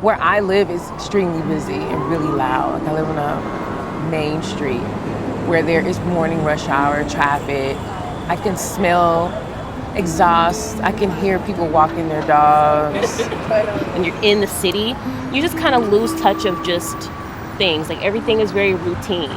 Where I live is extremely busy and really loud. Like I live on a main street where there is morning rush hour traffic. I can smell exhaust. I can hear people walking their dogs. When you're in the city, you just kind of lose touch of just things. Like everything is very routine.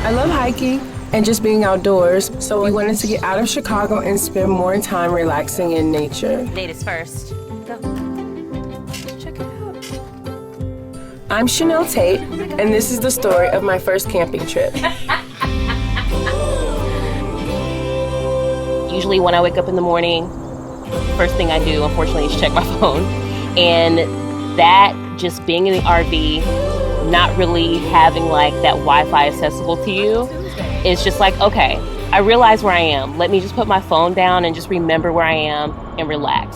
I love hiking and just being outdoors, so we wanted to get out of Chicago and spend more time relaxing in nature. Ladies first. Go. Check it out. I'm Chanel Tate, and this is the story of my first camping trip. Usually when I wake up in the morning, first thing I do, unfortunately, is check my phone. And that, just being in the RV, not really having like that Wi-Fi accessible to you, it's just like, okay, I realize where I am. Let me just put my phone down and just remember where I am and relax.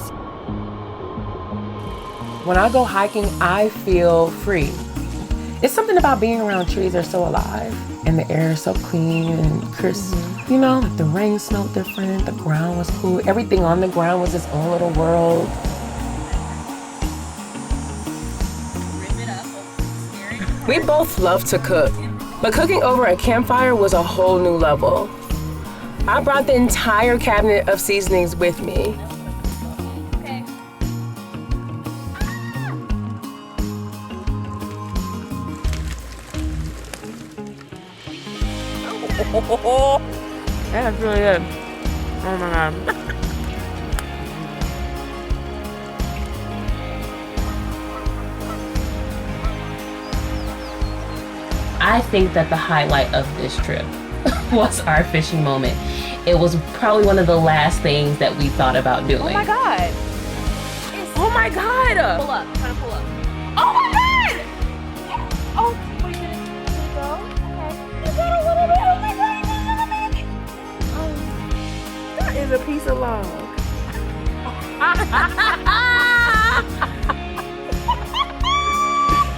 When I go hiking, I feel free. It's something about being around trees. They're so alive and the air is so clean and crisp. You know, like the rain smelled different, the ground was cool. Everything on the ground was its own little world. We both love to cook, but cooking over a campfire was a whole new level. I brought the entire cabinet of seasonings with me. Okay. Oh, that's really good. Oh my God. I think that the highlight of this trip was our fishing moment. It was probably one of the last things that we thought about doing. Oh my God. Oh my God. Pull up, trying to pull up. Oh my God. Oh, wait, did it go? Okay. You got a little bit, oh my God, you got a little bit. Oh, That is a piece of log.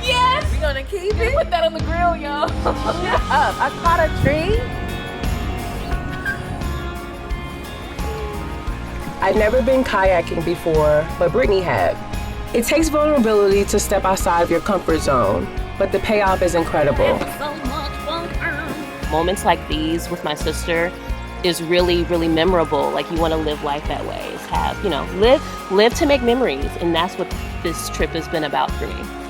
yes. We gonna keep it? Put that on the grill, y'all. Shut up. I caught a tree. I'd never been kayaking before, but Brittany had. It takes vulnerability to step outside of your comfort zone, but the payoff is incredible. So much fun. Moments like these with my sister is really, really memorable. Like you want to live life that way. Is have, live to make memories. And that's what this trip has been about for me.